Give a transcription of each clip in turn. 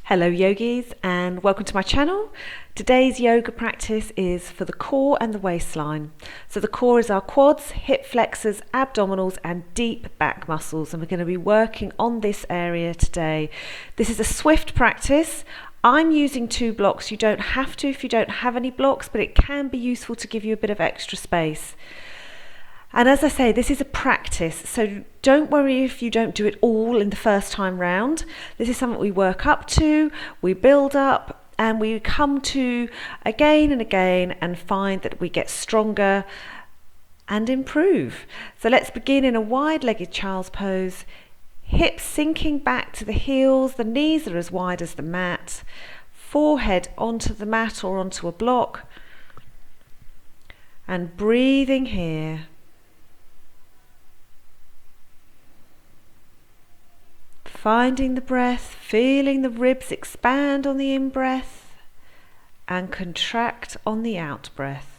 Hello yogis, and welcome to my channel. Today's yoga practice is for the core and the waistline. So the core is our quads, hip flexors, abdominals and deep back muscles, and we're going to be working on this area today. This is a swift practice. I'm using 2 blocks. You don't have to if you don't have any blocks, but it can be useful to give you a bit of extra space. And as I say, this is a practice, so don't worry if you don't do it all in the first time round. This is something we work up to, we build up, and we come to again and again and find that we get stronger and improve. So let's begin in a wide-legged child's pose, hips sinking back to the heels, the knees are as wide as the mat, forehead onto the mat or onto a block, and breathing here. Finding the breath, feeling the ribs expand on the in-breath and contract on the out-breath.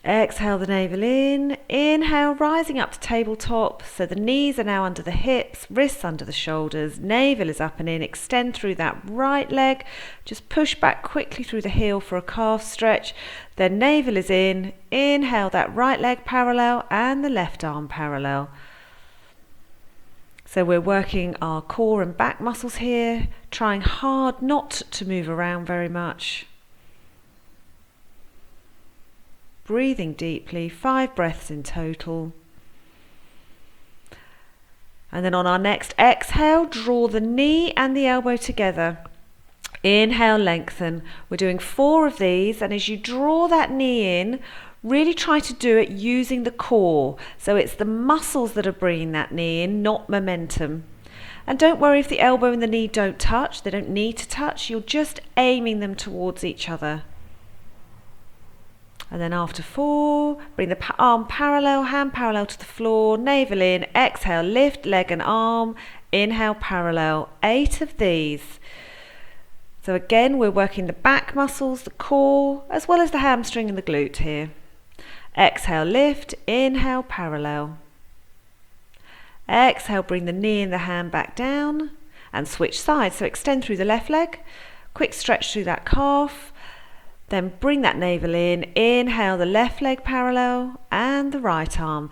Exhale the navel in, inhale rising up to tabletop, so the knees are now under the hips, wrists under the shoulders, navel is up and in, extend through that right leg, just push back quickly through the heel for a calf stretch, then navel is in, inhale that right leg parallel and the left arm parallel. So we're working our core and back muscles here, trying hard not to move around very much. Breathing deeply, 5 breaths in total. And then on our next exhale, draw the knee and the elbow together. Inhale, lengthen. We're doing 4 of these, and as you draw that knee in, really try to do it using the core. So it's the muscles that are bringing that knee in, not momentum. And don't worry if the elbow and the knee don't touch, they don't need to touch, you're just aiming them towards each other. And then after 4, bring the arm parallel, hand parallel to the floor, navel in, exhale, lift leg and arm, inhale, parallel. 8 of these. So again, we're working the back muscles, the core, as well as the hamstring and the glute here. Exhale, lift, inhale, parallel. Exhale, bring the knee and the hand back down and switch sides. So extend through the left leg, quick stretch through that calf. Then bring that navel in, inhale the left leg parallel and the right arm.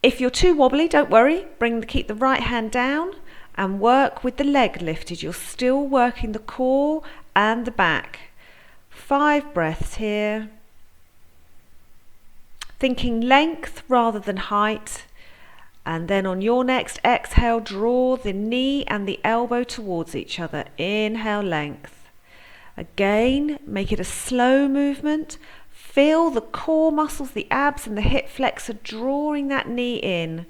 If you're too wobbly, don't worry, keep the right hand down and work with the leg lifted. You're still working the core and the back. 5 breaths here. Thinking length rather than height. And then on your next exhale, draw the knee and the elbow towards each other. Inhale, length. Again, make it a slow movement. Feel the core muscles, the abs and the hip flexor drawing that knee in.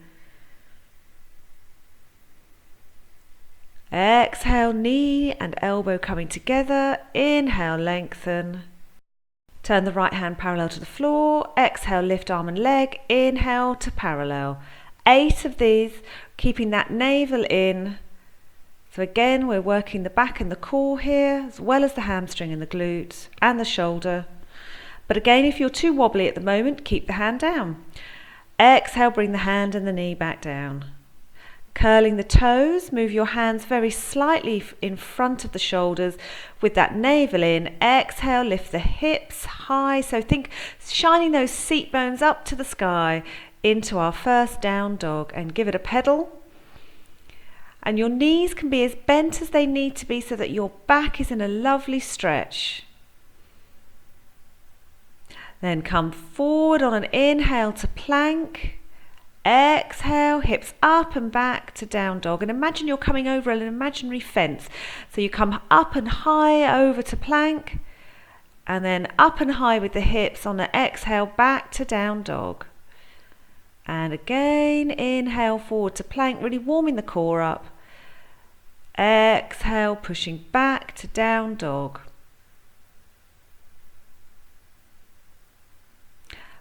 Exhale, knee and elbow coming together. Inhale, lengthen. Turn the right hand parallel to the floor. Exhale, lift arm and leg. Inhale to parallel. 8 of these, keeping that navel in. So again, we're working the back and the core here, as well as the hamstring and the glutes and the shoulder. But again, if you're too wobbly at the moment, keep the hand down. Exhale, bring the hand and the knee back down. Curling the toes, move your hands very slightly in front of the shoulders with that navel in. Exhale, lift the hips high. So think shining those seat bones up to the sky into our first down dog, and give it a pedal. And your knees can be as bent as they need to be so that your back is in a lovely stretch. Then come forward on an inhale to plank. Exhale, hips up and back to down dog. And imagine you're coming over an imaginary fence. So you come up and high over to plank. And then up and high with the hips on an exhale back to down dog. And again, inhale forward to plank, really warming the core up. Exhale, pushing back to down dog.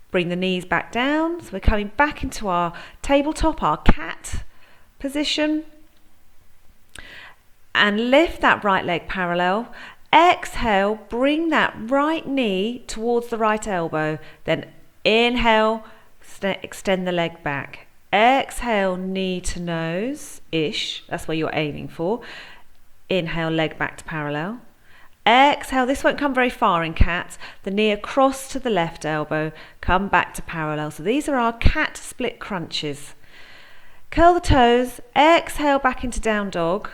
Bring the knees back down. So we're coming back into our tabletop, our cat position. And lift that right leg parallel. Exhale, bring that right knee towards the right elbow. Then inhale, extend the leg back. Exhale, knee to nose-ish. That's where you're aiming for. Inhale, leg back to parallel. Exhale, this won't come very far in cat. The knee across to the left elbow. Come back to parallel. So these are our cat split crunches. Curl the toes. Exhale, back into down dog.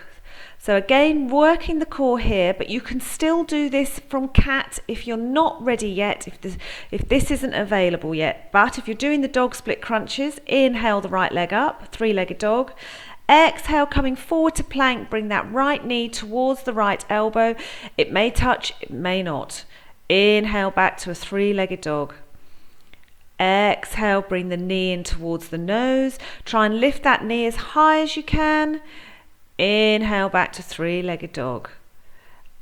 So again, working the core here, but you can still do this from cat if you're not ready yet, if this isn't available yet. But if you're doing the dog split crunches, inhale the right leg up, three-legged dog. Exhale, coming forward to plank, bring that right knee towards the right elbow. It may touch, it may not. Inhale back to a three-legged dog. Exhale, bring the knee in towards the nose. Try and lift that knee as high as you can. Inhale back to three-legged dog.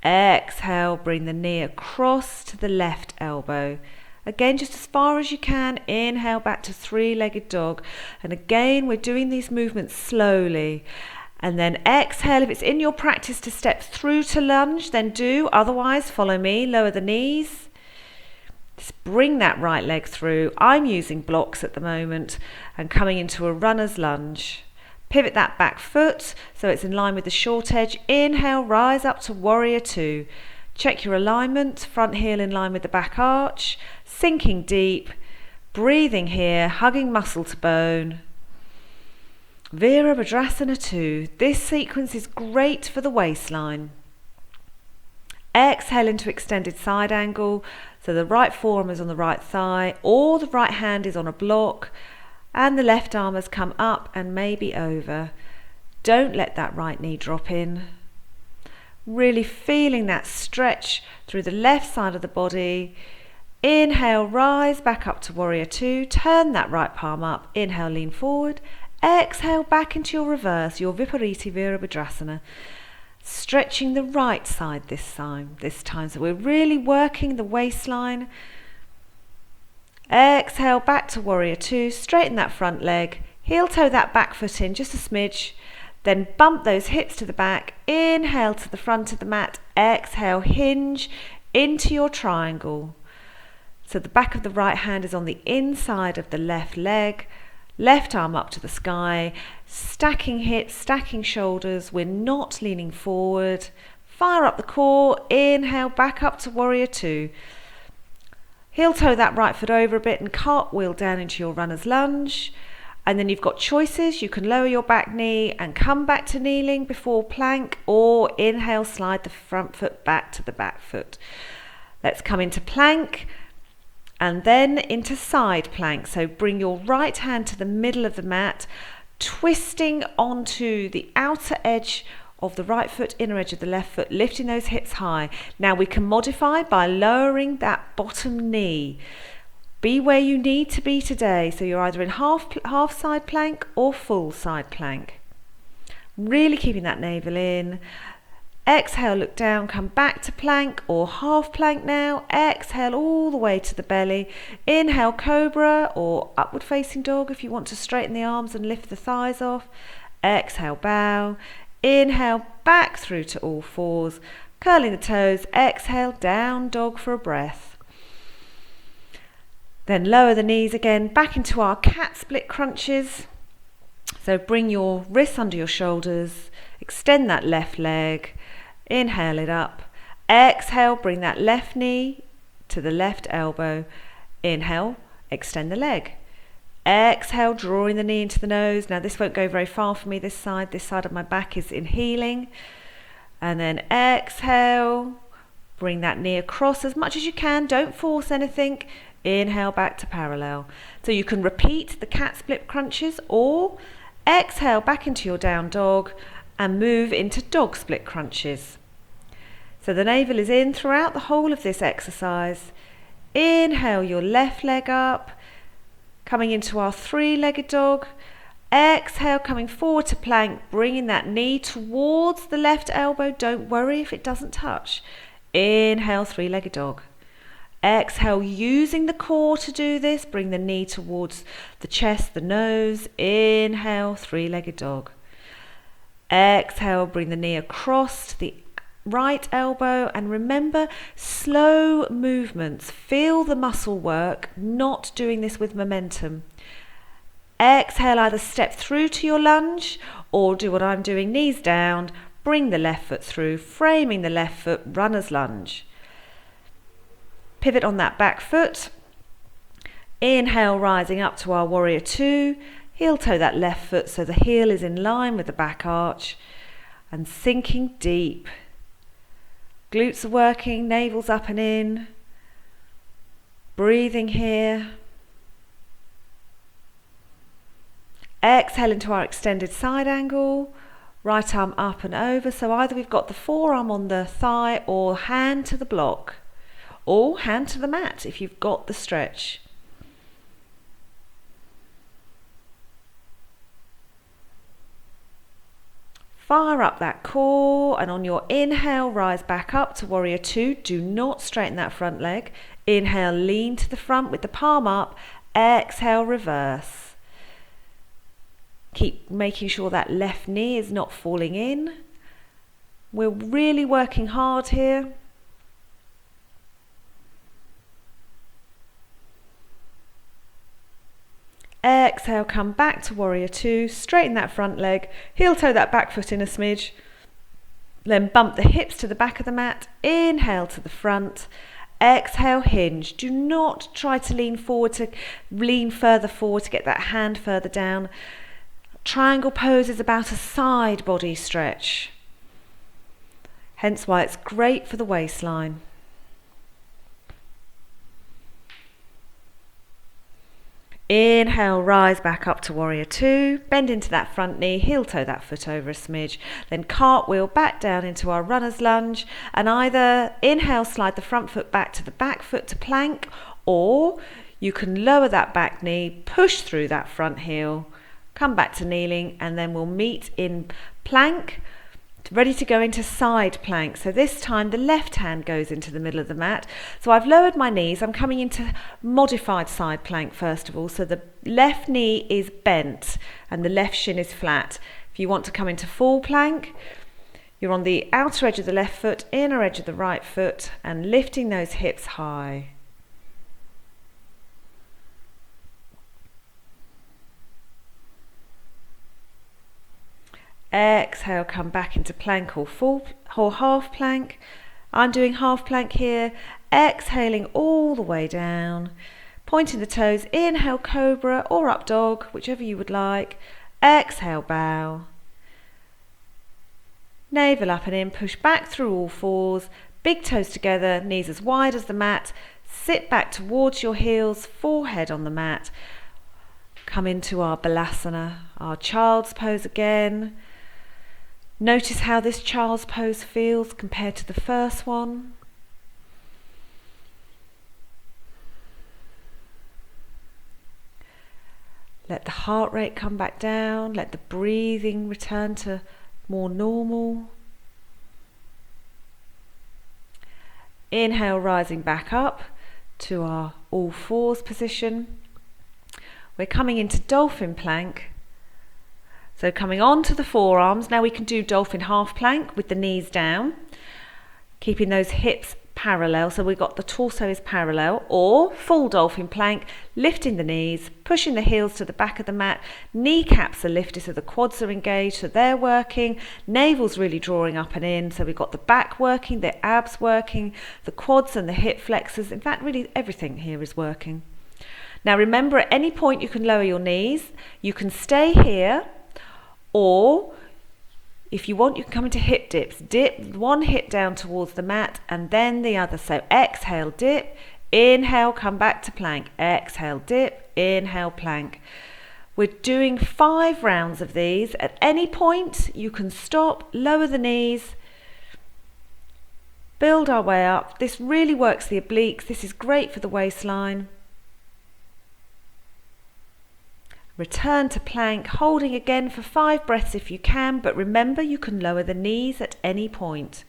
Exhale, bring the knee across to the left elbow. Again, just as far as you can. Inhale back to three-legged dog. And again, we're doing these movements slowly. And then exhale. If it's in your practice to step through to lunge, then do. Otherwise, follow me. Lower the knees. Just bring that right leg through. I'm using blocks at the moment and coming into a runner's lunge. Pivot that back foot so it's in line with the short edge. Inhale, rise up to warrior two. Check your alignment, front heel in line with the back arch. Sinking deep, breathing here, hugging muscle to bone. Virabhadrasana 2. This sequence is great for the waistline. Exhale into extended side angle. So the right forearm is on the right thigh or the right hand is on a block. And the left arm has come up and maybe over. Don't let that right knee drop in. Really feeling that stretch through the left side of the body. Inhale, rise back up to warrior two. Turn that right palm up. Inhale, lean forward. Exhale, back into your reverse, your Viparita Virabhadrasana. Stretching the right side this time. So we're really working the waistline. Exhale, back to warrior two, straighten that front leg, heel toe that back foot in just a smidge, then bump those hips to the back, inhale to the front of the mat, exhale, hinge into your triangle. So the back of the right hand is on the inside of the left leg, left arm up to the sky, stacking hips, stacking shoulders, we're not leaning forward, fire up the core, inhale, back up to warrior two. Heel toe that right foot over a bit and cartwheel down into your runner's lunge. And then you've got choices. You can lower your back knee and come back to kneeling before plank, or inhale, slide the front foot back to the back foot. Let's come into plank and then into side plank. So bring your right hand to the middle of the mat, twisting onto the outer edge of the right foot, inner edge of the left foot, lifting those hips high. Now we can modify by lowering that bottom knee. Be where you need to be today. So you're either in half side plank or full side plank. Really keeping that navel in. Exhale, look down, come back to plank or half plank now. Exhale all the way to the belly. Inhale, cobra or upward facing dog if you want to straighten the arms and lift the thighs off. Exhale, bow. Inhale, back through to all fours, curling the toes. Exhale, down dog for a breath. Then lower the knees again, back into our cat split crunches. So bring your wrists under your shoulders, extend that left leg, inhale it up. Exhale, bring that left knee to the left elbow. Inhale, extend the leg. Exhale, drawing the knee into the nose. Now this won't go very far for me this side of my back is in healing. And then exhale, bring that knee across as much as you can, don't force anything. Inhale back to parallel. So you can repeat the cat split crunches or exhale back into your down dog and move into dog split crunches. So the navel is in throughout the whole of this exercise. Inhale your left leg up. Coming into our three-legged dog. Exhale, coming forward to plank, bringing that knee towards the left elbow. Don't worry if it doesn't touch. Inhale, three-legged dog. Exhale, using the core to do this. Bring the knee towards the chest, the nose. Inhale, three-legged dog. Exhale, bring the knee across the right elbow, and remember, slow movements. Feel the muscle work, not doing this with momentum. Exhale, either step through to your lunge or do what I'm doing, knees down, bring the left foot through, framing the left foot, runner's lunge. Pivot on that back foot. Inhale, rising up to our warrior two. Heel toe that left foot so the heel is in line with the back arch, and sinking deep. Glutes are working, navel's up and in. Breathing here. Exhale into our extended side angle. Right arm up and over. So either we've got the forearm on the thigh or hand to the block. Or hand to the mat if you've got the stretch. Fire up that core, and on your inhale, rise back up to warrior two. Do not straighten that front leg. Inhale, lean to the front with the palm up. Exhale, reverse. Keep making sure that left knee is not falling in. We're really working hard here. Exhale, come back to warrior two, straighten that front leg, heel toe that back foot in a smidge, then bump the hips to the back of the mat, inhale to the front, exhale, hinge. Do not try to lean further forward to get that hand further down. Triangle pose is about a side body stretch, hence why it's great for the waistline. Inhale, rise back up to warrior two, bend into that front knee, heel toe that foot over a smidge, then cartwheel back down into our runner's lunge, and either inhale, slide the front foot back to the back foot to plank, or you can lower that back knee, push through that front heel, come back to kneeling, and then we'll meet in plank, ready to go into side plank. So this time the left hand goes into the middle of the mat. So I've lowered my knees. I'm coming into modified side plank first of all. So the left knee is bent and the left shin is flat. If you want to come into full plank, you're on the outer edge of the left foot, inner edge of the right foot, and lifting those hips high. Exhale, come back into plank or full or half plank. I'm doing half plank here. Exhaling all the way down. Pointing the toes. Inhale, cobra or up dog, whichever you would like. Exhale, bow. Navel up and in. Push back through all fours. Big toes together, knees as wide as the mat. Sit back towards your heels, forehead on the mat. Come into our balasana, our child's pose again. Notice how this child's pose feels compared to the first one. Let the heart rate come back down. Let the breathing return to more normal. Inhale, rising back up to our all fours position. We're coming into dolphin plank. So coming on to the forearms, now we can do dolphin half plank with the knees down, keeping those hips parallel, so we've got the torso is parallel, or full dolphin plank, lifting the knees, pushing the heels to the back of the mat, kneecaps are lifted so the quads are engaged, so they're working, navel's really drawing up and in, so we've got the back working, the abs working, the quads and the hip flexors, in fact really everything here is working. Now remember, at any point you can lower your knees, you can stay here, or if you want, you can come into hip dips. Dip one hip down towards the mat and then the other. So exhale, dip, inhale, come back to plank. Exhale, dip, inhale, plank. We're doing 5 rounds of these. At any point, you can stop, lower the knees, build our way up. This really works the obliques. This is great for the waistline. Return to plank, holding again for 5 breaths if you can, but remember you can lower the knees at any point.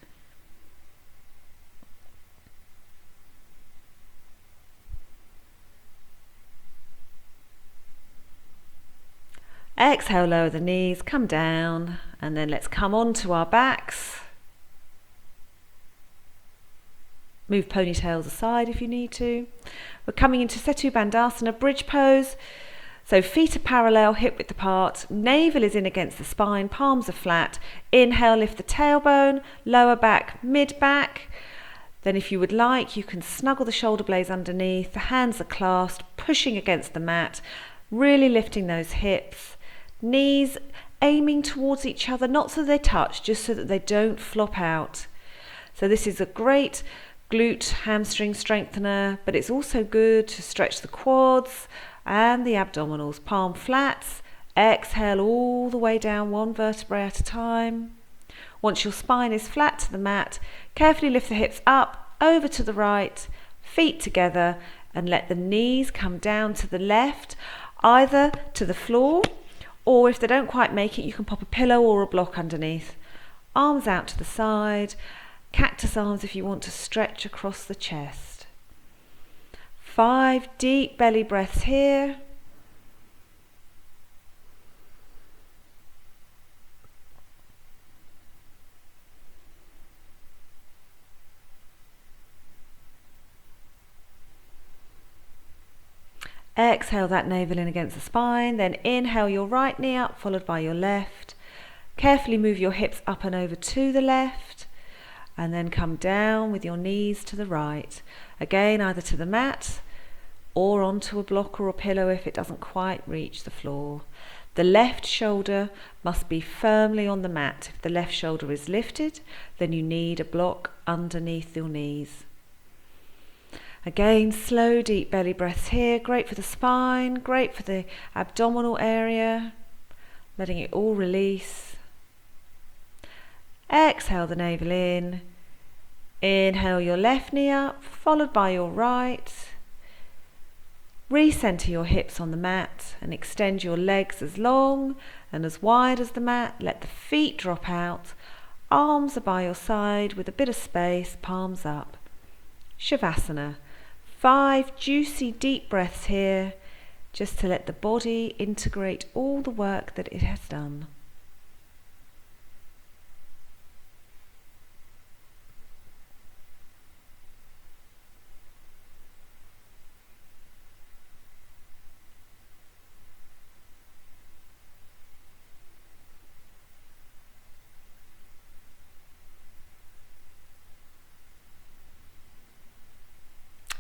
Exhale, lower the knees, come down, and then let's come onto our backs. Move ponytails aside if you need to. We're coming into Setu Bandhasana, bridge pose. So feet are parallel, hip width apart, navel is in against the spine, palms are flat. Inhale, lift the tailbone, lower back, mid back. Then if you would like, you can snuggle the shoulder blades underneath, the hands are clasped, pushing against the mat, really lifting those hips. Knees aiming towards each other, not so they touch, just so that they don't flop out. So this is a great glute hamstring strengthener, but it's also good to stretch the quads and the abdominals. Palm flats, exhale all the way down, one vertebrae at a time. Once your spine is flat to the mat, carefully lift the hips up, over to the right, feet together, and let the knees come down to the left, either to the floor, or if they don't quite make it, you can pop a pillow or a block underneath. Arms out to the side, cactus arms if you want to stretch across the chest. 5 deep belly breaths here. Exhale that navel in against the spine, then inhale your right knee up, followed by your left. Carefully move your hips up and over to the left, and then come down with your knees to the right. Again, either to the mat or onto a block or a pillow if it doesn't quite reach the floor. The left shoulder must be firmly on the mat. If the left shoulder is lifted, then you need a block underneath your knees. Again, slow, deep belly breaths here. Great for the spine, great for the abdominal area. Letting it all release. Exhale the navel in. Inhale your left knee up, followed by your right. Recenter your hips on the mat and extend your legs as long and as wide as the mat. Let the feet drop out. Arms are by your side with a bit of space, palms up. Shavasana. 5 juicy deep breaths here, just to let the body integrate all the work that it has done.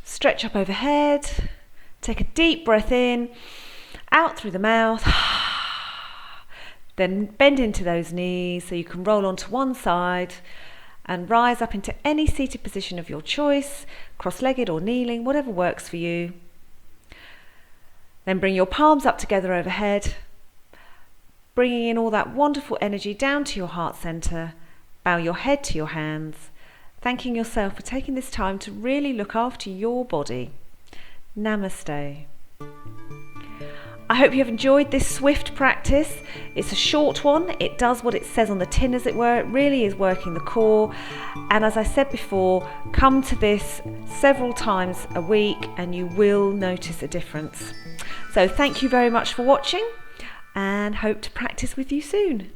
Stretch up overhead, take a deep breath in, out through the mouth, then bend into those knees so you can roll onto one side and rise up into any seated position of your choice, cross-legged or kneeling, whatever works for you. Then bring your palms up together overhead, bringing in all that wonderful energy down to your heart center, bow your head to your hands, thanking yourself for taking this time to really look after your body. Namaste. I hope you have enjoyed this swift practice. It's a short one. It does what it says on the tin, as it were. It really is working the core. And as I said before, come to this several times a week and you will notice a difference. So thank you very much for watching and hope to practice with you soon.